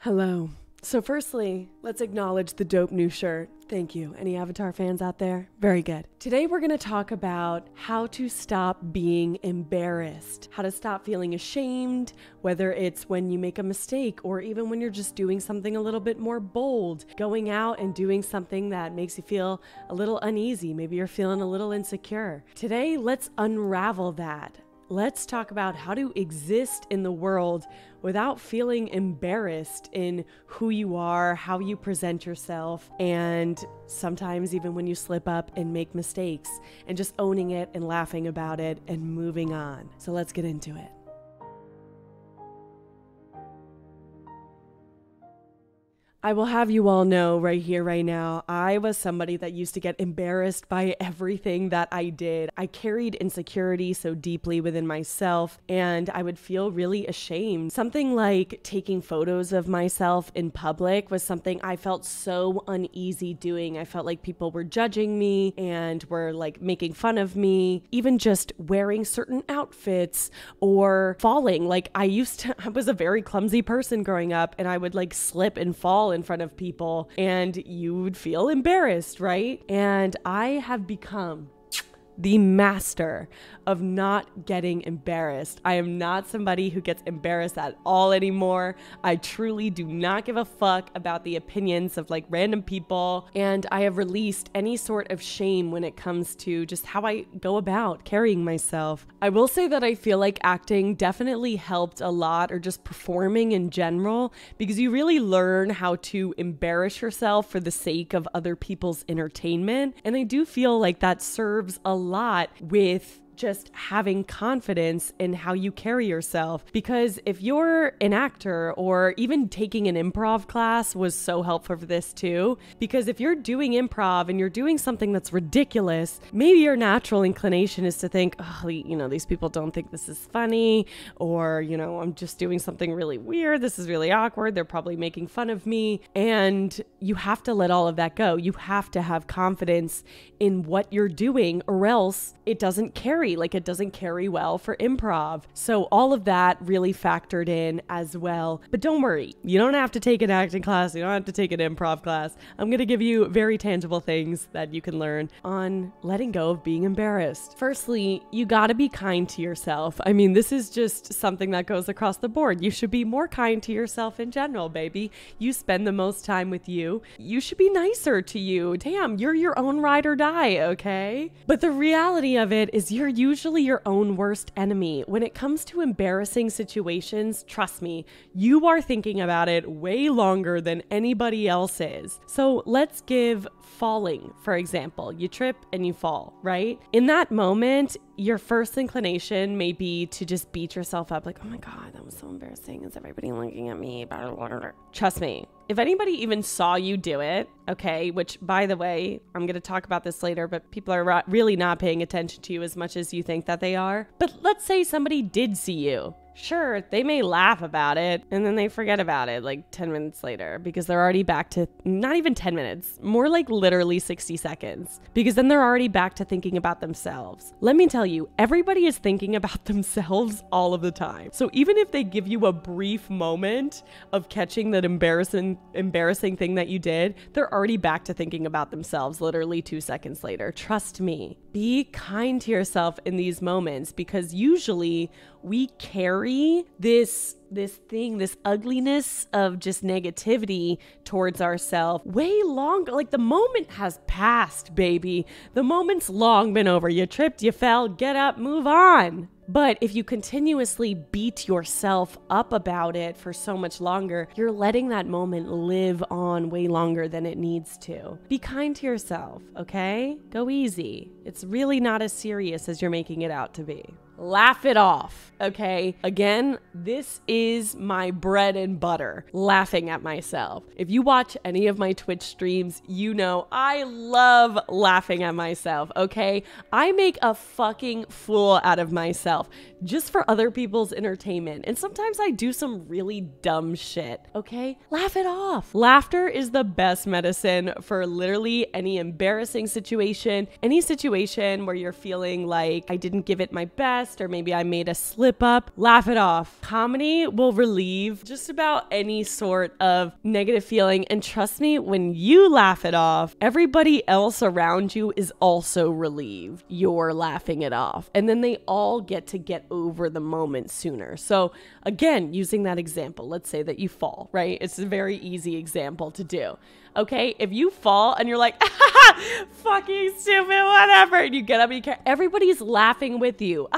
Hello. So firstly, let's acknowledge the dope new shirt. Thank you. Any Avatar fans out there? Very good. Today we're going to talk about how to stop being embarrassed, how to stop feeling ashamed, whether it's when you make a mistake or even when you're just doing something a little bit more bold, going out and doing something that makes you feel a little uneasy. Maybe you're feeling a little insecure. Today, let's unravel that. Let's talk about how to exist in the world without feeling embarrassed in who you are, how you present yourself, and sometimes even when you slip up and make mistakes, and just owning it and laughing about it and moving on. So let's get into it. I will have you all know right here, right now, I was somebody that used to get embarrassed by everything that I did. I carried insecurity so deeply within myself, and I would feel really ashamed. Something like taking photos of myself in public was something I felt so uneasy doing. I felt like people were judging me and were like making fun of me, even just wearing certain outfits or falling. Like I was a very clumsy person growing up, and I would like slip and fall in front of people and you would feel embarrassed, right? And I have become the master of not getting embarrassed. I am not somebody who gets embarrassed at all anymore. I truly do not give a fuck about the opinions of like random people. And I have released any sort of shame when it comes to just how I go about carrying myself. I will say that I feel like acting definitely helped a lot, or just performing in general, because you really learn how to embarrass yourself for the sake of other people's entertainment. And I do feel like that serves a lot with just having confidence in how you carry yourself. Because if you're an actor, or even taking an improv class was so helpful for this too, because if you're doing improv and you're doing something that's ridiculous, maybe your natural inclination is to think, oh, these people don't think this is funny, or, I'm just doing something really weird. This is really awkward. They're probably making fun of me. And you have to let all of that go. You have to have confidence in what you're doing, or else it doesn't carry. Like it doesn't carry well for improv. So all of that really factored in as well. But don't worry, you don't have to take an acting class. You don't have to take an improv class. I'm going to give you very tangible things that you can learn on letting go of being embarrassed. Firstly, you got to be kind to yourself. I mean, this is just something that goes across the board. You should be more kind to yourself in general, baby. You spend the most time with you. You should be nicer to you. Damn, you're your own ride or die, okay? But the reality of it is you're usually your own worst enemy. When it comes to embarrassing situations, trust me, you are thinking about it way longer than anybody else is. So let's give falling, for example. You trip and you fall, right? In that moment, your first inclination may be to just beat yourself up like, oh my God, that was so embarrassing. Is everybody looking at me? Trust me, if anybody even saw you do it, okay, which by the way, I'm going to talk about this later, but people are really not paying attention to you as much as you think that they are. But let's say somebody did see you. Sure, they may laugh about it and then they forget about it like 10 minutes later, because they're already back to not even 10 minutes, more like literally 60 seconds, because then they're already back to thinking about themselves. Let me tell you, everybody is thinking about themselves all of the time. So even if they give you a brief moment of catching that embarrassing thing that you did, they're already back to thinking about themselves literally 2 seconds later. Trust me. Be kind to yourself in these moments, because usually we carry this ugliness of just negativity towards ourselves way longer. Like the moment has passed, baby. The moment's long been over. You tripped, you fell, get up, move on. But if you continuously beat yourself up about it for so much longer, you're letting that moment live on way longer than it needs to. Be kind to yourself, okay? Go easy. It's really not as serious as you're making it out to be. Laugh it off, okay? Again, this is my bread and butter, laughing at myself. If you watch any of my Twitch streams, you know I love laughing at myself, okay? I make a fucking fool out of myself just for other people's entertainment. And sometimes I do some really dumb shit, okay? Laugh it off. Laughter is the best medicine for literally any embarrassing situation, any situation where you're feeling like I didn't give it my best, jest, or maybe I made a slip up. Laugh it off. Comedy will relieve just about any sort of negative feeling. And trust me, when you laugh it off, everybody else around you is also relieved you're laughing it off. And then they all get over the moment sooner. So again, using that example, let's say that you fall, right? It's a very easy example to do. Okay, if you fall and you're like, fucking stupid, whatever, and you get up and you care, everybody's laughing with you,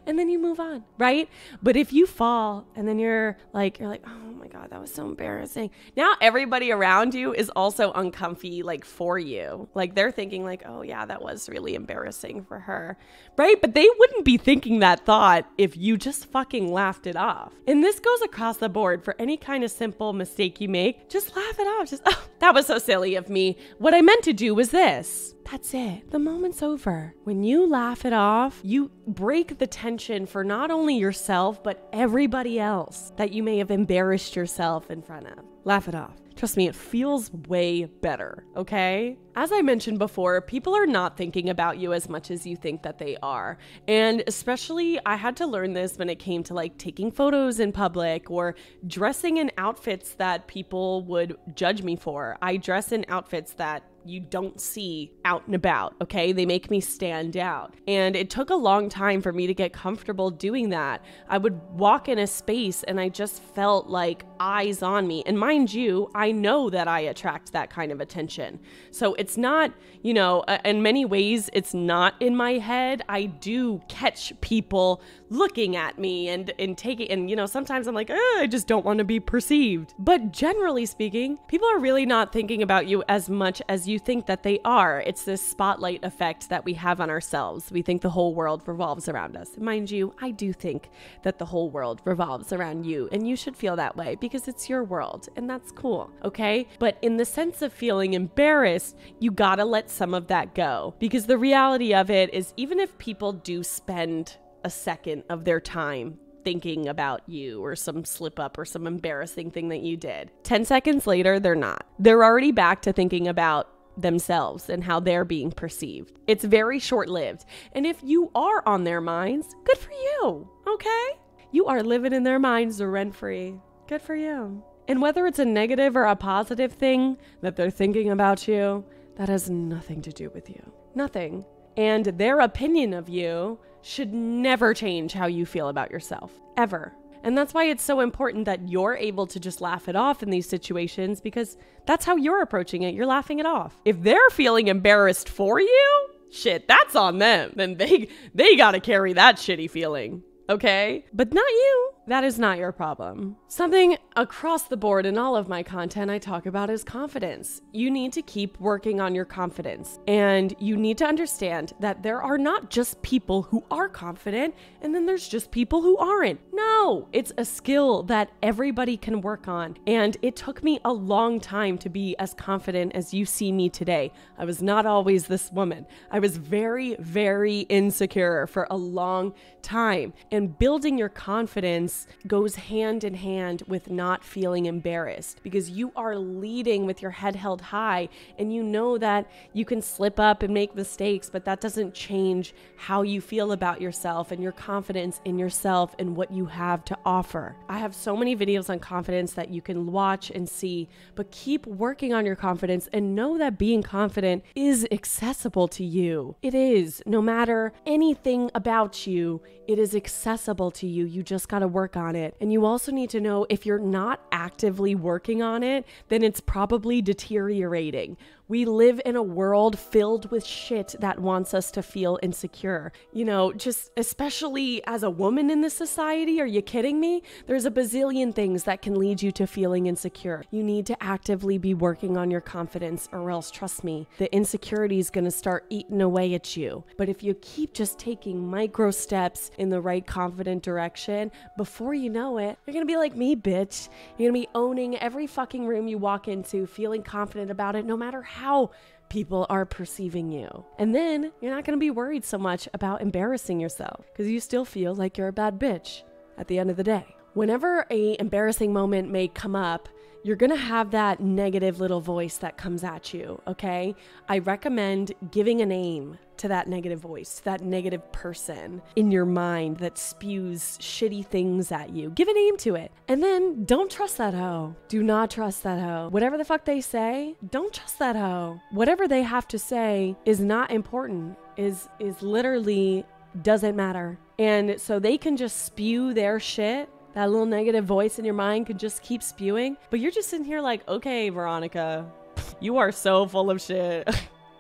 and then you move on, right? But if you fall and then you're like, oh my God, that was so embarrassing. Now everybody around you is also uncomfy, like, for you. Like, they're thinking like, oh yeah, that was really embarrassing for her, right? But they wouldn't be thinking that thought if you just fucking laughed it off. And this goes across the board for any kind of simple mistake you make. Just laugh it off. Just, oh, that was so silly of me. What I meant to do was this. That's it. The moment's over. When you laugh it off, you break the tension for not only yourself, but everybody else that you may have embarrassed yourself in front of. Laugh it off. Trust me, it feels way better, okay? As I mentioned before, people are not thinking about you as much as you think that they are. And especially, I had to learn this when it came to like taking photos in public or dressing in outfits that people would judge me for. I dress in outfits that you don't see out and about, okay? They make me stand out. And it took a long time for me to get comfortable doing that. I would walk in a space and I just felt like eyes on me. And mind you, I know that I attract that kind of attention. So it's not, you know, in many ways, it's not in my head. I do catch people looking at me and taking, and you know, sometimes I'm like, I just don't want to be perceived. But generally speaking, people are really not thinking about you as much as you think that they are. It's this spotlight effect that we have on ourselves. We think the whole world revolves around us. Mind you, I do think that the whole world revolves around you, and you should feel that way because it's your world, and that's cool, okay? But in the sense of feeling embarrassed, you gotta let some of that go, because the reality of it is, even if people do spend a second of their time thinking about you or some slip up or some embarrassing thing that you did, 10 seconds later, they're not. They're already back to thinking about themselves and how they're being perceived. It's very short-lived. And if you are on their minds, good for you, okay? You are living in their minds rent-free. Good for you. And whether it's a negative or a positive thing that they're thinking about you, that has nothing to do with you. Nothing. And their opinion of you should never change how you feel about yourself, ever. And that's why it's so important that you're able to just laugh it off in these situations, because that's how you're approaching it. You're laughing it off. If they're feeling embarrassed for you, shit, that's on them. Then they gotta carry that shitty feeling, okay? But not you. That is not your problem. Something across the board in all of my content I talk about is confidence. You need to keep working on your confidence. And you need to understand that there are not just people who are confident and then there's just people who aren't. No, it's a skill that everybody can work on. And it took me a long time to be as confident as you see me today. I was not always this woman. I was very, very insecure for a long time. And building your confidence goes hand in hand with not feeling embarrassed, because you are leading with your head held high and you know that you can slip up and make mistakes, but that doesn't change how you feel about yourself and your confidence in yourself and what you have to offer. I have so many videos on confidence that you can watch and see, but keep working on your confidence and know that being confident is accessible to you. It is. No matter anything about you, it is accessible to you. You just got to work on it. And you also need to know, if you're not actively working on it, then it's probably deteriorating. We live in a world filled with shit that wants us to feel insecure. You know, just especially as a woman in this society, are you kidding me? There's a bazillion things that can lead you to feeling insecure. You need to actively be working on your confidence, or else, trust me, the insecurity is going to start eating away at you. But if you keep just taking micro steps in the right confident direction, before you know it, you're going to be like me, bitch. You're going to be owning every fucking room you walk into, feeling confident about it, no matter how people are perceiving you. And then you're not going to be worried so much about embarrassing yourself, because you still feel like you're a bad bitch at the end of the day. Whenever an embarrassing moment may come up, you're going to have that negative little voice that comes at you, okay? I recommend giving a name to that negative voice, that negative person in your mind that spews shitty things at you. Give a name to it. And then don't trust that hoe. Do not trust that hoe. Whatever the fuck they say, don't trust that hoe. Whatever they have to say is not important, is literally doesn't matter. And so they can just spew their shit. That little negative voice in your mind could just keep spewing. But you're just sitting here like, okay, Veronica, you are so full of shit.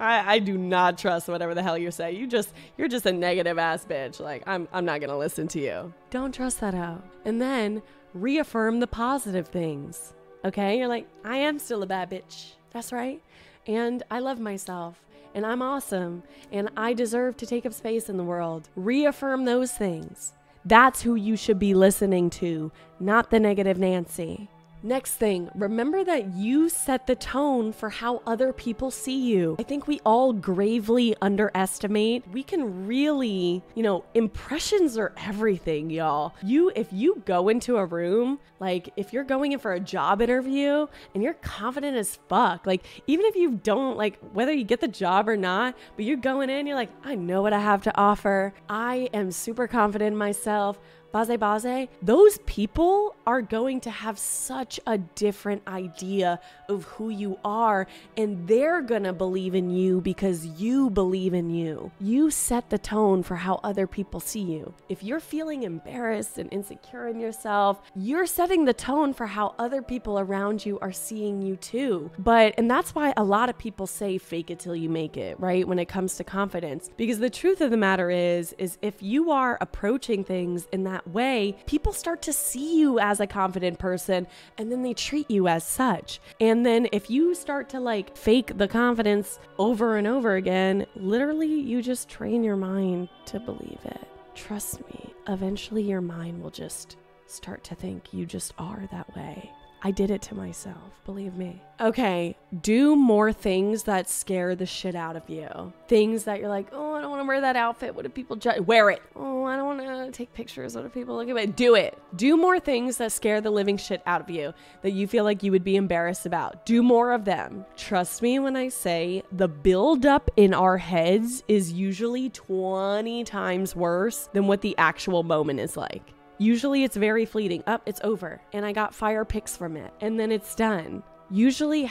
I do not trust whatever the hell you say. You're just a negative ass bitch. Like, I'm not going to listen to you. Don't trust that hoe. And then reaffirm the positive things. Okay? You're like, I am still a bad bitch. That's right. And I love myself. And I'm awesome. And I deserve to take up space in the world. Reaffirm those things. That's who you should be listening to, not the negative Nancy. Next thing, remember that you set the tone for how other people see you. I think we all gravely underestimate. We can really, impressions are everything, y'all. If you go into a room, like if you're going in for a job interview and you're confident as fuck, like even if you don't, like whether you get the job or not, but you're going in, you're like, I know what I have to offer. I am super confident in myself. Baze, those people are going to have such a different idea of who you are, and they're gonna believe in you because you believe in you. You set the tone for how other people see you. If you're feeling embarrassed and insecure in yourself, you're setting the tone for how other people around you are seeing you too. And that's why a lot of people say fake it till you make it, right? When it comes to confidence, because the truth of the matter is if you are approaching things in that way, people start to see you as a confident person and then they treat you as such. And then if you start to like fake the confidence over and over again, literally you just train your mind to believe it. Trust me, eventually your mind will just start to think you just are that way. I did it to myself, believe me. Okay, do more things that scare the shit out of you. Things that you're like, oh, I don't want to wear that outfit. What if people judge? Wear it. Oh, I don't want to take pictures. What if people look at it? Do it. Do more things that scare the living shit out of you that you feel like you would be embarrassed about. Do more of them. Trust me when I say the buildup in our heads is usually 20 times worse than what the actual moment is like. Usually it's very fleeting. It's over. And I got fire pics from it. And then it's done. Usually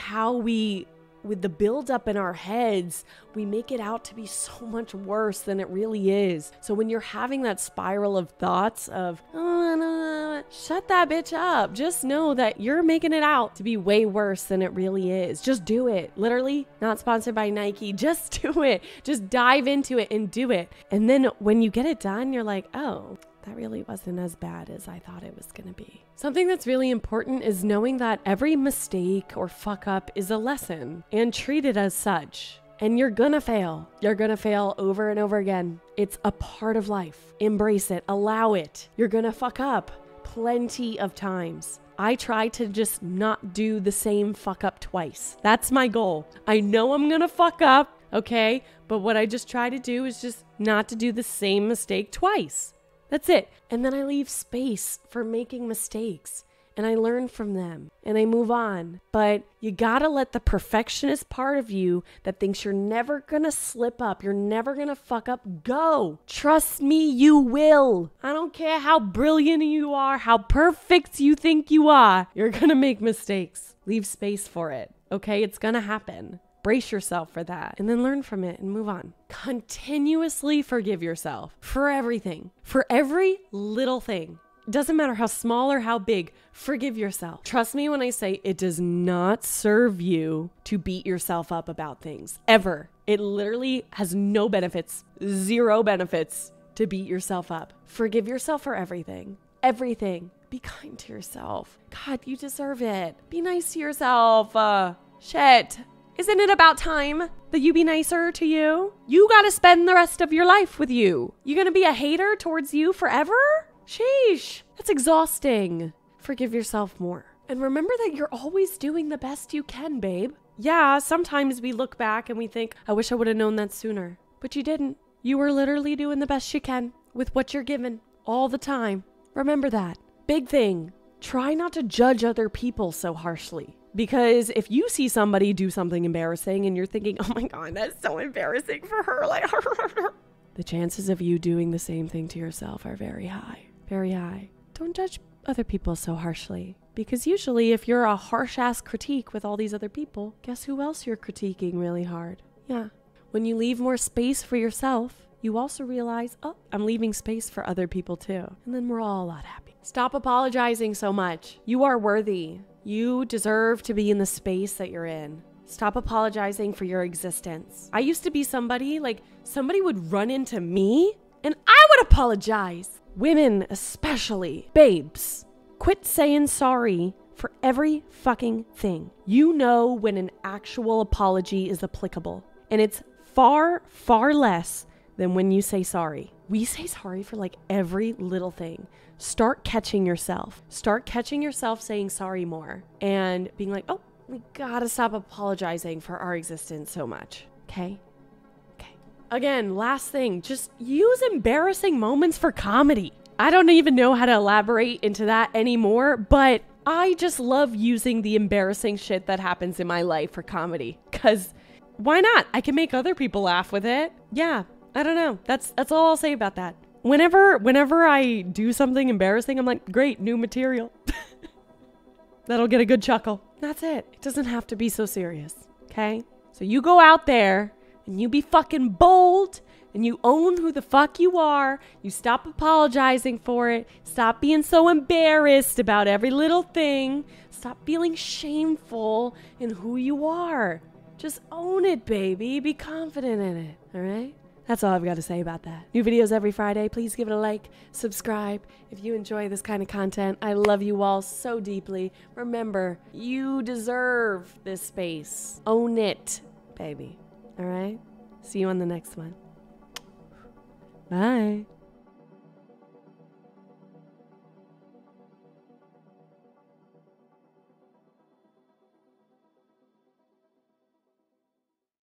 with the buildup in our heads, we make it out to be so much worse than it really is. So when you're having that spiral of thoughts of, oh, no, shut that bitch up. Just know that you're making it out to be way worse than it really is. Just do it. Literally, not sponsored by Nike. Just do it. Just dive into it and do it. And then when you get it done, you're like, oh, that really wasn't as bad as I thought it was going to be. Something that's really important is knowing that every mistake or fuck up is a lesson and treat it as such. And you're gonna fail. You're gonna fail over and over again. It's a part of life. Embrace it. Allow it. You're gonna fuck up plenty of times. I try to just not do the same fuck up twice. That's my goal. I know I'm gonna fuck up, okay? But what I just try to do is just not to do the same mistake twice. That's it. And then I leave space for making mistakes and I learn from them and I move on. But you gotta let the perfectionist part of you that thinks you're never gonna slip up, you're never gonna fuck up, go. Trust me, you will. I don't care how brilliant you are, how perfect you think you are. You're gonna make mistakes. Leave space for it. Okay? It's gonna happen. Brace yourself for that and then learn from it and move on. Continuously forgive yourself for everything, for every little thing. Doesn't matter how small or how big, forgive yourself. Trust me when I say it does not serve you to beat yourself up about things, ever. It literally has no benefits, zero benefits to beat yourself up. Forgive yourself for everything, everything. Be kind to yourself. God, you deserve it. Be nice to yourself. Shit. Isn't it about time that you be nicer to you? You gotta spend the rest of your life with you. You gonna be a hater towards you forever? Sheesh, that's exhausting. Forgive yourself more. And remember that you're always doing the best you can, babe. Yeah, sometimes we look back and we think, I wish I would have known that sooner. But you didn't. You were literally doing the best you can with what you're given all the time. Remember that. Big thing. Try not to judge other people so harshly. Because if you see somebody do something embarrassing and you're thinking, oh my God, that's so embarrassing for her, like, the chances of you doing the same thing to yourself are very high, very high. Don't judge other people so harshly. Because usually if you're a harsh-ass critique with all these other people, guess who else you're critiquing really hard? Yeah. When you leave more space for yourself, you also realize, oh, I'm leaving space for other people too. And then we're all a lot happy. Stop apologizing so much. You are worthy. You deserve to be in the space that you're in. Stop apologizing for your existence. I used to be somebody would run into me and I would apologize. Women especially. Babes, quit saying sorry for every fucking thing. You know when an actual apology is applicable. And it's far, far less than when you say sorry. We say sorry for like every little thing. Start catching yourself. Start catching yourself saying sorry more and being like, oh, we gotta stop apologizing for our existence so much. Okay? Okay. Again, last thing, just use embarrassing moments for comedy. I don't even know how to elaborate into that anymore, but I just love using the embarrassing shit that happens in my life for comedy. Cause why not? I can make other people laugh with it. Yeah. I don't know. That's all I'll say about that. Whenever I do something embarrassing, I'm like, great, new material. That'll get a good chuckle. That's it. It doesn't have to be so serious. Okay? So you go out there and you be fucking bold and you own who the fuck you are. You stop apologizing for it. Stop being so embarrassed about every little thing. Stop feeling shameful in who you are. Just own it, baby. Be confident in it. All right? That's all I've got to say about that. New videos every Friday. Please give it a like, subscribe if you enjoy this kind of content. I love you all so deeply. Remember, you deserve this space. Own it, baby. All right? See you on the next one. Bye.